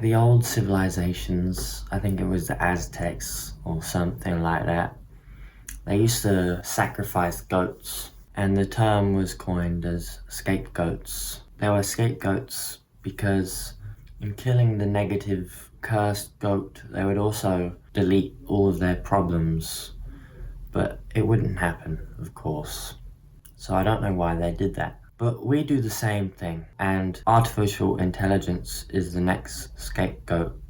The old civilizations, I think it was the Aztecs or something like that, they used to sacrifice goats, and the term was coined as scapegoats. They were scapegoats because in killing the negative cursed goat, they would also delete all of their problems, but it wouldn't happen, of course. So I don't know why they did that. But we do the same thing, and artificial intelligence is the next scapegoat.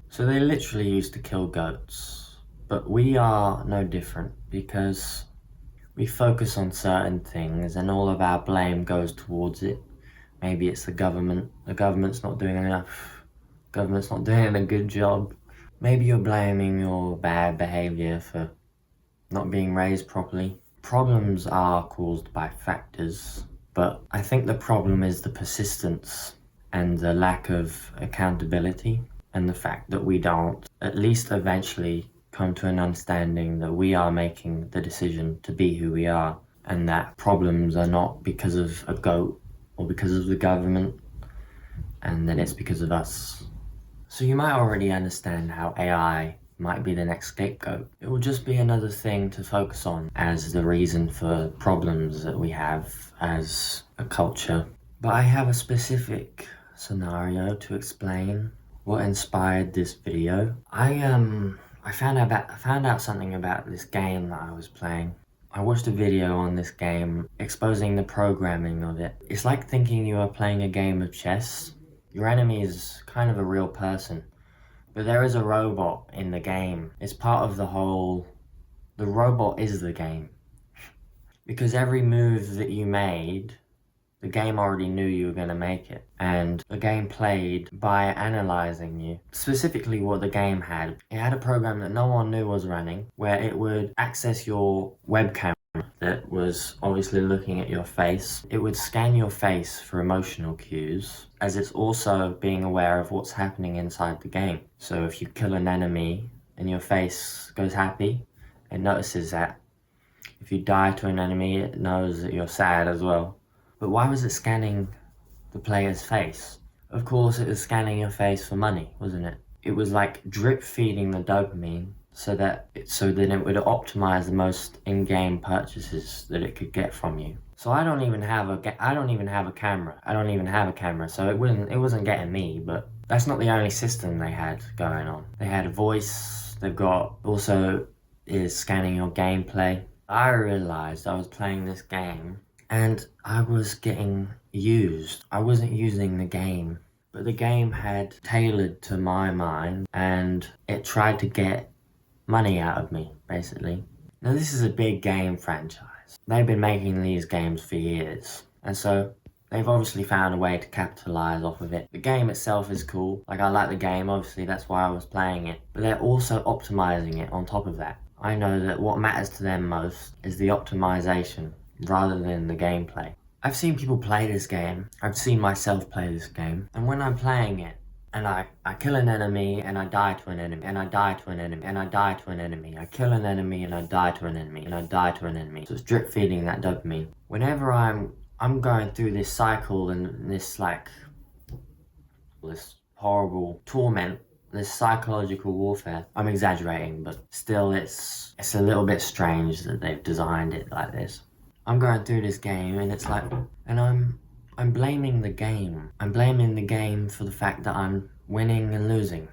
So they literally used to kill goats. But we are no different because we focus on certain things and all of our blame goes towards it. Maybe it's the government. The government's not doing enough. Government's not doing a good job. Maybe you're blaming your bad behavior for not being raised properly. Problems are caused by factors, but I think the problem is the persistence and the lack of accountability, and the fact that we don't at least eventually come to an understanding that we are making the decision to be who we are, and that problems are not because of a goat or because of the government, and that it's because of us. So you might already understand how AI might be the next scapegoat. It will just be another thing to focus on as the reason for problems that we have as a culture. But I have a specific scenario to explain what inspired this video. I found out something about this game that I was playing. I watched a video on this game exposing the programming of it. It's like thinking you are playing a game of chess. Your enemy is kind of a real person, but there is a robot in the game. It's part of the robot is the game. Because every move that you made, the game already knew you were going to make it. And the game played by analyzing you. Specifically what the game had. It had a program that no one knew was running, where it would access your webcam that was obviously looking at your face. It would scan your face for emotional cues, as it's also being aware of what's happening inside the game. So if you kill an enemy and your face goes happy, it notices that. If you die to an enemy, it knows that you're sad as well. But why was it scanning the player's face? Of course, it was scanning your face for money, wasn't it? It was like drip feeding the dopamine so that it would optimize the most in-game purchases that it could get from you. So I don't even have a camera, so it wasn't getting me. But that's not the only system they had going on. They had a voice. They've got also is scanning your gameplay. I realized I was playing this game and I was getting used. I wasn't using the game, but the game had tailored to my mind and it tried to get money out of me, basically. Now this is a big game franchise. They've been making these games for years, and so they've obviously found a way to capitalize off of it. The game itself is cool. Like, I like the game, obviously that's why I was playing it, but they're also optimizing it on top of that. I know that what matters to them most is the optimization rather than the gameplay. I've seen people play this game. I've seen myself play this game, and when I'm playing it, and I kill an enemy, and I die to an enemy, and I die to an enemy, and I die to an enemy. I kill an enemy, and I die to an enemy, and I die to an enemy. So it's drip feeding that dopamine. Whenever I'm going through this cycle and this horrible torment, this psychological warfare. I'm exaggerating, but still it's a little bit strange that they've designed it like this. I'm going through this game, and it's like, and I'm blaming the game. I'm blaming the game for the fact that I'm winning and losing.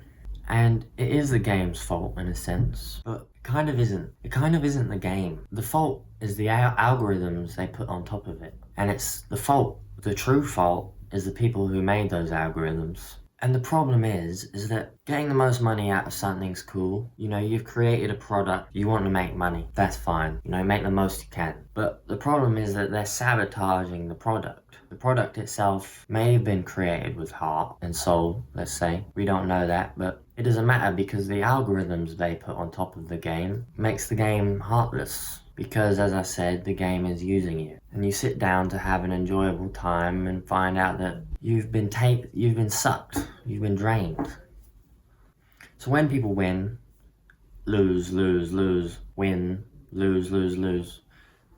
And it is the game's fault in a sense, but it kind of isn't. It kind of isn't the game. The fault is the algorithms they put on top of it. And it's the fault, the true fault, is the people who made those algorithms. And the problem is that getting the most money out of something's cool. You know, you've created a product, you want to make money, that's fine. You know, make the most you can. But the problem is that they're sabotaging the product. The product itself may have been created with heart and soul, let's say. We don't know that, but it doesn't matter because the algorithms they put on top of the game makes the game heartless. Because, as I said, the game is using you. And you sit down to have an enjoyable time and find out that you've been sucked, you've been drained. So when people win, lose, win, lose,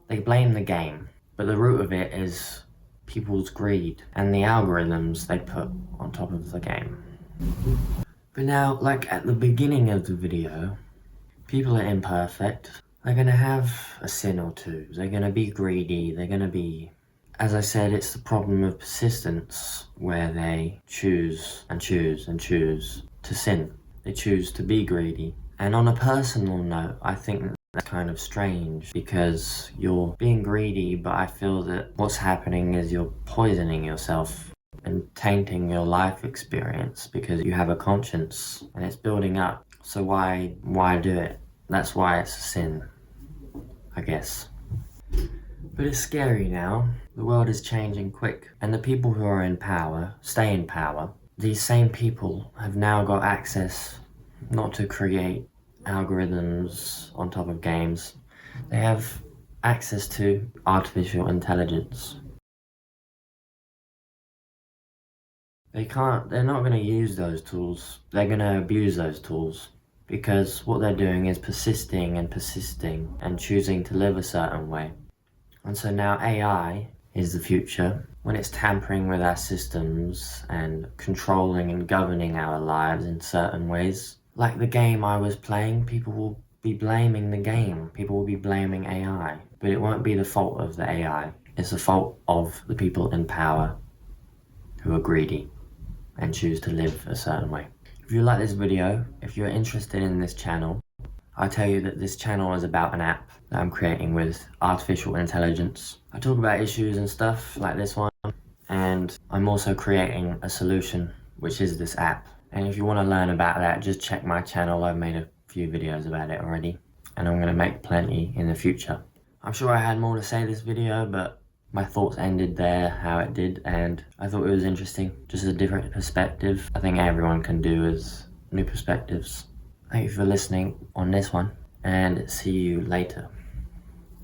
they blame the game. But the root of it is people's greed and the algorithms they put on top of the game. But now, like at the beginning of the video, people are imperfect. They're gonna have a sin or two. They're gonna be greedy. They're gonna be... As I said, it's the problem of persistence where they choose and choose and choose to sin. They choose to be greedy. And on a personal note, I think that's kind of strange because you're being greedy, but I feel that what's happening is you're poisoning yourself and tainting your life experience because you have a conscience and it's building up. So why do it? That's why it's a sin, I guess. But it's scary now. The world is changing quick, and the people who are in power stay in power. These same people have now got access not to create algorithms on top of games. They have access to artificial intelligence. They're not going to use those tools. They're going to abuse those tools because what they're doing is persisting and choosing to live a certain way. And so now AI is the future. When it's tampering with our systems and controlling and governing our lives in certain ways, like the game I was playing, people will be blaming the game. People will be blaming AI. But it won't be the fault of the AI. It's the fault of the people in power who are greedy and choose to live a certain way. If you like this video, if you're interested in this channel, I'll tell you that this channel is about an app that I'm creating with artificial intelligence. I talk about issues and stuff like this one, and I'm also creating a solution, which is this app. And if you want to learn about that, just check my channel. I've made a few videos about it already, and I'm going to make plenty in the future. I'm sure I had more to say this video, but my thoughts ended there how it did, and I thought it was interesting. Just a different perspective. I think everyone can do with new perspectives. Thank you for listening on this one, and see you later.